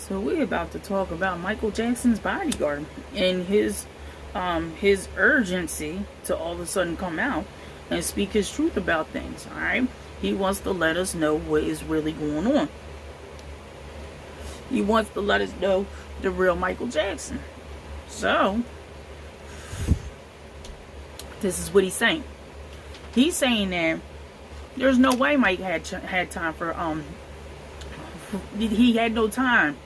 So we're about to talk about Michael Jackson's Bodyguard and his urgency to all of a sudden come out and speak his truth about things. All right, he wants to let us know what is really going on. He wants to let us know the real Michael Jackson. So this is what he's saying. He's saying that there's no way Mike had time for he had no time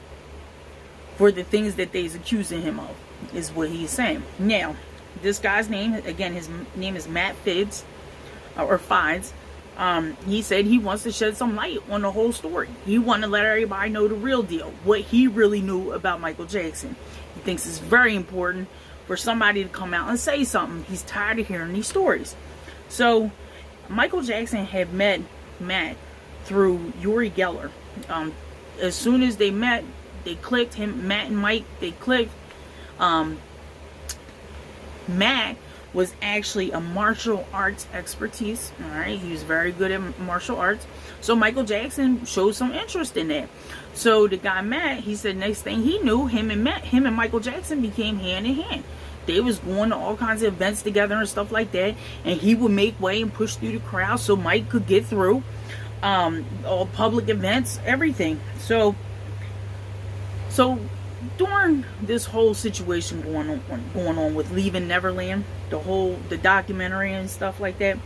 for the things that they's accusing him of, is what he's saying. Now, this guy's name, again, his name is Matt Fides, or Fides. He said he wants to shed some light on the whole story. He wanted to let everybody know the real deal, what he really knew about Michael Jackson. He thinks it's very important for somebody to come out and say something. He's tired of hearing these stories. So, Michael Jackson had met Matt through Uri Geller. As soon as they met, they clicked. Matt and Mike, they clicked. Matt was actually a martial arts expertise. All right, he was very good at martial arts. So Michael Jackson showed some interest in that. So the guy Matt, he said next thing he knew, him and Michael Jackson became hand in hand. They was going to all kinds of events together and stuff like that, and he would make way and push through the crowd so Mike could get through. All public events, everything. So during this whole situation going on with leaving Neverland, the documentary and stuff like that,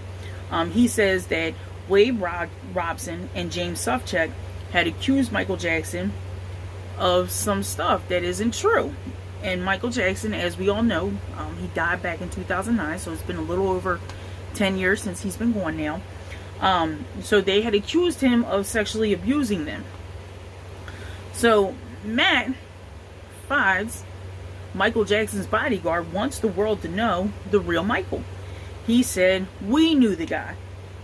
he says that Wade Robson and James Suffolk had accused Michael Jackson of some stuff that isn't true. And Michael Jackson, as we all know, he died back in 2009, so it's been a little over 10 years since he's been gone now. So they had accused him of sexually abusing them. So Matt Fides, Michael Jackson's bodyguard, wants the world to know the real Michael. He said, "We knew the guy.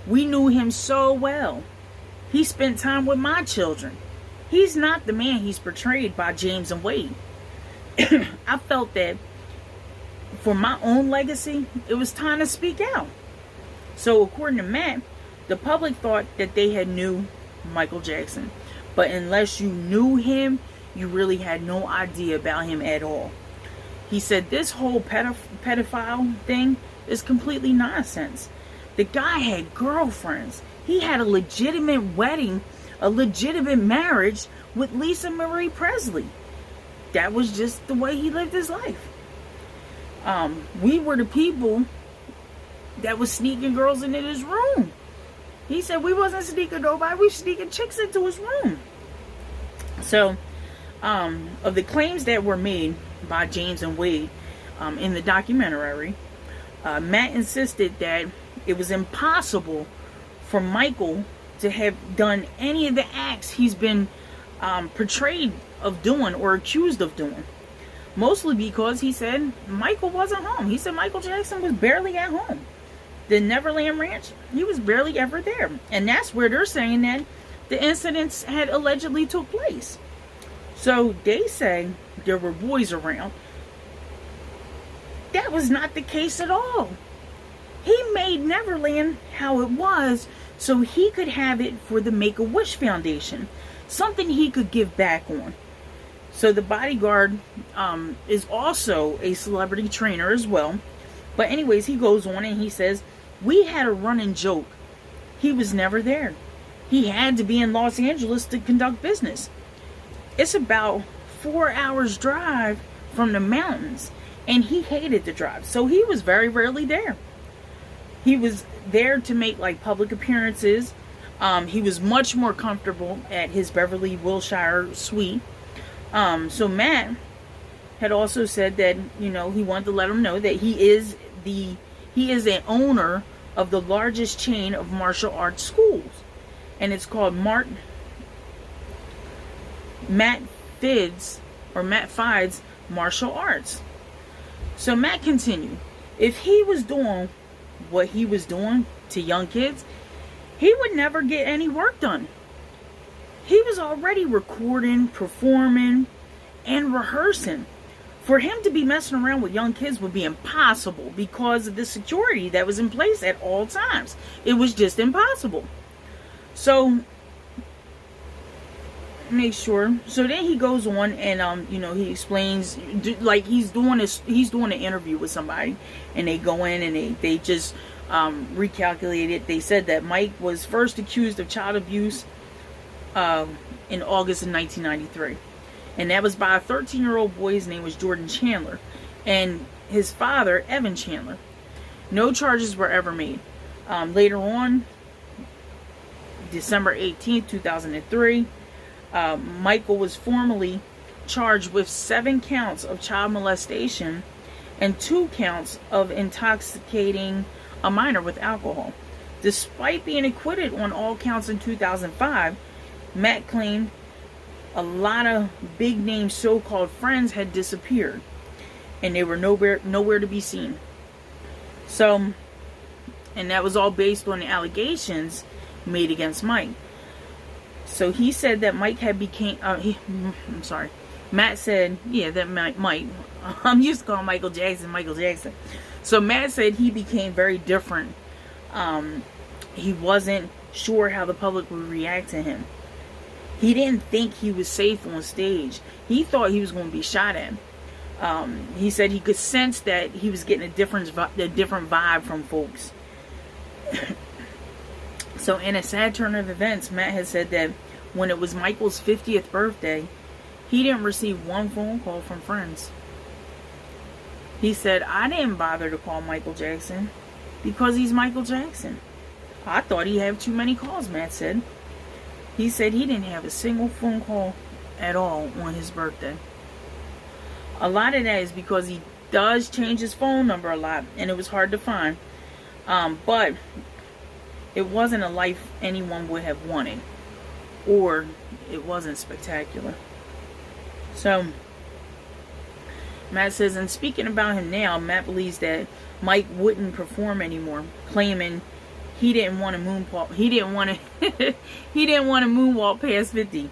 We knew him so well. He spent time with my children. He's not the man he's portrayed by James and Wade." I felt that for my own legacy, it was time to speak out. So according to Matt, the public thought that they had knew Michael Jackson. But unless you knew him, you really had no idea about him at all. He said this whole pedophile thing is completely nonsense. The guy had girlfriends. He had a legitimate wedding, a legitimate marriage with Lisa Marie Presley. That was just the way he lived his life. We were the people that was sneaking girls into his room. He said we wasn't sneaking nobody, we sneaking chicks into his room. So, of the claims that were made by James and Wade in the documentary, Matt insisted that it was impossible for Michael to have done any of the acts he's been portrayed of doing or accused of doing. Mostly because he said Michael wasn't home. He said Michael Jackson was barely at home. The Neverland Ranch, he was barely ever there. And that's where they're saying that the incidents had allegedly took place. So they say there were boys around. That was not the case at all. He made Neverland how it was so he could have it for the Make-A-Wish Foundation. Something he could give back on. So the bodyguard is also a celebrity trainer as well. But anyways, he goes on and he says, we had a running joke. He was never there. He had to be in Los Angeles to conduct business. It's about 4 hours drive from the mountains. And he hated the drive. So he was very rarely there. He was there to make like public appearances. He was much more comfortable at his Beverly Wilshire suite. So Matt had also said that, you know, he wanted to let him know that he is an owner of the largest chain of martial arts schools, and it's called Matt Fides Martial Arts. So Matt continued, if he was doing what he was doing to young kids, he would never get any work done. He was already recording, performing, and rehearsing. For him to be messing around with young kids would be impossible because of the security that was in place at all times. It was just impossible. So make sure. So then he goes on and he explains, like he's doing an interview with somebody, and they go in and they just recalculate it. They said that Mike was first accused of child abuse in August of 1993, and that was by a 13-year-old boy. His name was Jordan Chandler, and his father, Evan Chandler. No charges were ever made. Later on, December 18th, 2003, Michael was formally charged with 7 counts of child molestation and 2 counts of intoxicating a minor with alcohol. Despite being acquitted on all counts in 2005, Matt claimed a lot of big-name so-called friends had disappeared, and they were nowhere to be seen. So, and that was all based on the allegations made against Mike. So he said that Mike had Matt said, that Mike, I'm used to calling Michael Jackson. So Matt said he became very different. He wasn't sure how the public would react to him. He didn't think he was safe on stage. He thought he was going to be shot at. He said he could sense that he was getting a different vibe from folks. So in a sad turn of events, Matt has said that when it was Michael's 50th birthday, he didn't receive one phone call from friends. He said, I didn't bother to call Michael Jackson because he's Michael Jackson. I thought he'd have too many calls, Matt said. He said he didn't have a single phone call at all on his birthday. A lot of that is because he does change his phone number a lot, and it was hard to find. But it wasn't a life anyone would have wanted, or it wasn't spectacular. So Matt says, and speaking about him now, Matt believes that Mike wouldn't perform anymore, claiming he didn't want to moonwalk. He didn't want to moonwalk past 50.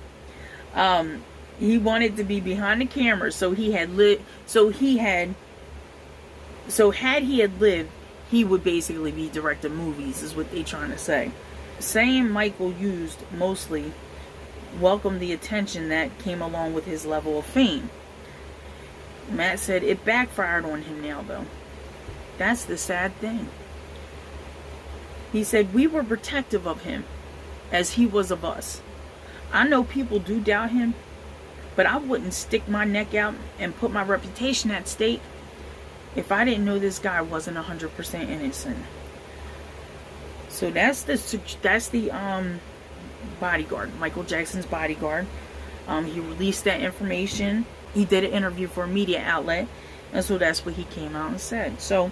He wanted to be behind the camera, so had he had lived, he would basically be directing movies, is what they're trying to say. Saying Michael used mostly welcomed the attention that came along with his level of fame. Matt said it backfired on him now, though. That's the sad thing. He said we were protective of him as he was of us. I know people do doubt him, but I wouldn't stick my neck out and put my reputation at stake if I didn't know this guy wasn't 100% innocent. So that's the Bodyguard, Michael Jackson's Bodyguard. He released that information. He did an interview for a media outlet, and so that's what he came out and said. So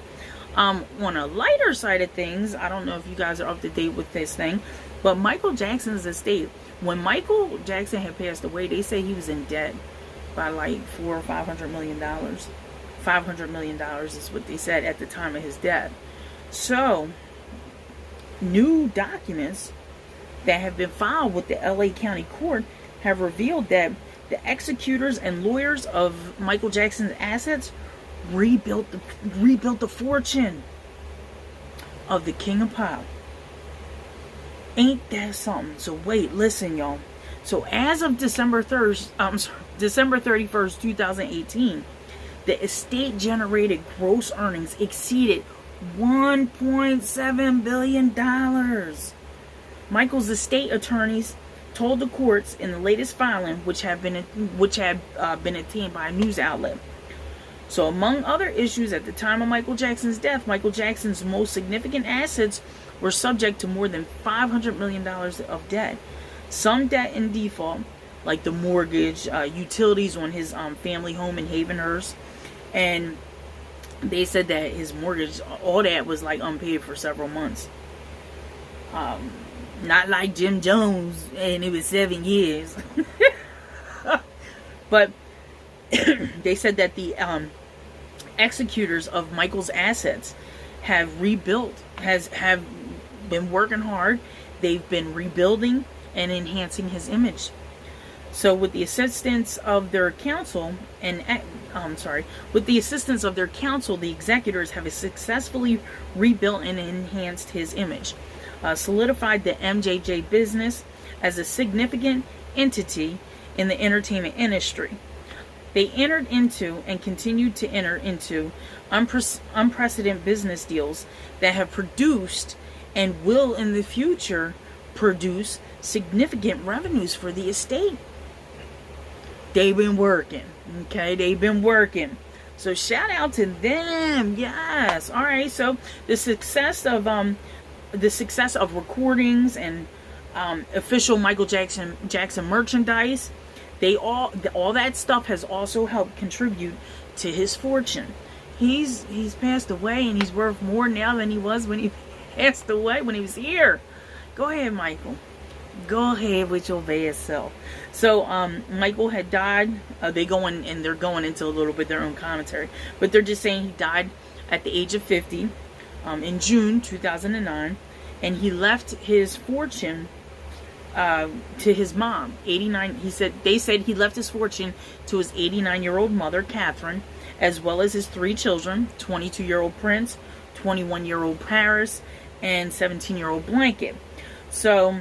on a lighter side of things, I don't know if you guys are up to date with this thing, but Michael Jackson's estate, when Michael Jackson had passed away, they say he was in debt by like $400 or $500 million. $500 million is what they said at the time of his death. So new documents that have been filed with the LA County Court have revealed that the executors and lawyers of Michael Jackson's assets rebuilt the fortune of the King of Pop. Ain't that something? So wait, listen, y'all. So as of December 31st, 2018, the estate generated gross earnings exceeded $1.7 billion. Michael's estate attorneys told the courts in the latest filing, which had been obtained by a news outlet. So among other issues at the time of Michael Jackson's death, Michael Jackson's most significant assets were subject to more than $500 million of debt. Some debt in default, like the mortgage, utilities on his family home in Havenhurst, and they said that his mortgage, all that was like unpaid for several months. Not like Jim Jones, and it was 7 years. But they said that the executors of Michael's assets have been working hard. They've been rebuilding and enhancing his image. So with the assistance of their counsel, the executors have successfully rebuilt and enhanced his image, solidified the MJJ business as a significant entity, in the entertainment industry. They entered into and continued to enter into unprecedented business deals that have produced and will in the future produce significant revenues for the estate. They've been working. Okay, they've been working. So shout out to them. Yes. All right. So the success of recordings and official Michael Jackson merchandise, all that stuff has also helped contribute to his fortune. He's passed away, and he's worth more now than he was when he passed away, when he was here. Go ahead, Michael. Go ahead with your bad self. So Michael had died. They're going into a little bit their own commentary, but they're just saying he died at the age of 50 in June 2009, and he left his fortune to his mom, 89. They said he left his fortune to his 89-year-old mother, Catherine, as well as his 3 children, 22-year-old Prince, 21-year-old Paris, and 17-year-old Blanket. So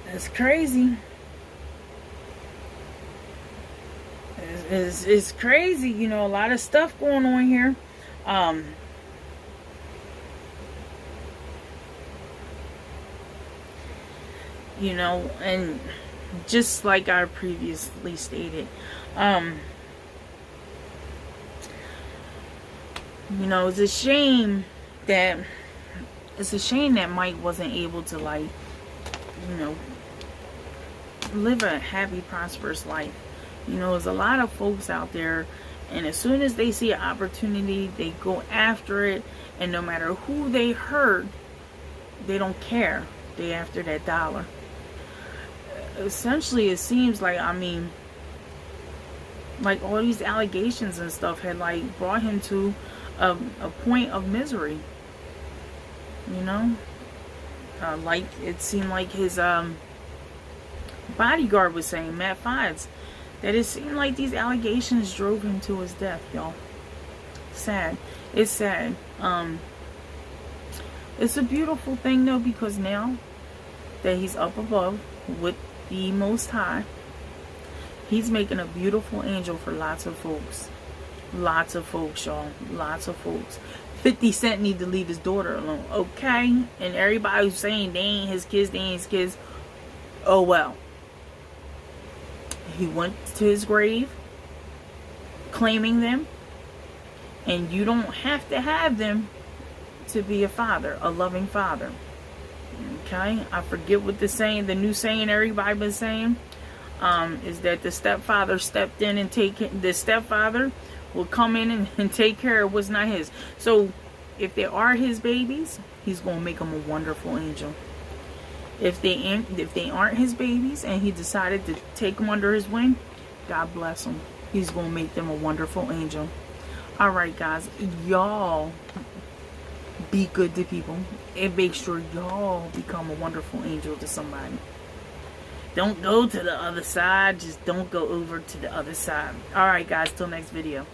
it's crazy. It's crazy, you know, a lot of stuff going on here. You know, and just like I previously stated, you know, it's a shame that Mike wasn't able to, like, you know, live a happy, prosperous life. You know, there's a lot of folks out there, and as soon as they see an opportunity, they go after it, and no matter who they hurt, they don't care. They after that dollar. Essentially, it seems like, I mean, like all these allegations and stuff had, like, brought him to a point of misery. You know, like it seemed like his bodyguard was saying, Matt Fides, that it seemed like these allegations drove him to his death, y'all. Sad. It's sad. It's a beautiful thing though, because now that he's up above with the Most High, he's making a beautiful angel for lots of folks. Lots of folks, y'all. Lots of folks. 50 Cent need to leave his daughter alone, okay? And everybody who's saying they ain't his kids, oh well. He went to his grave claiming them, and you don't have to have them to be a father, a loving father. Okay? I forget what the new saying everybody been saying, is that the stepfather stepped in and the stepfather will come in and take care of what's not his. So if they are his babies, he's going to make them a wonderful angel. If they aren't his babies and he decided to take them under his wing, God bless him. He's going to make them a wonderful angel. All right, guys, y'all be good to people and make sure y'all become a wonderful angel to somebody. Don't go to the other side. Just don't go over to the other side. All right, guys, till next video.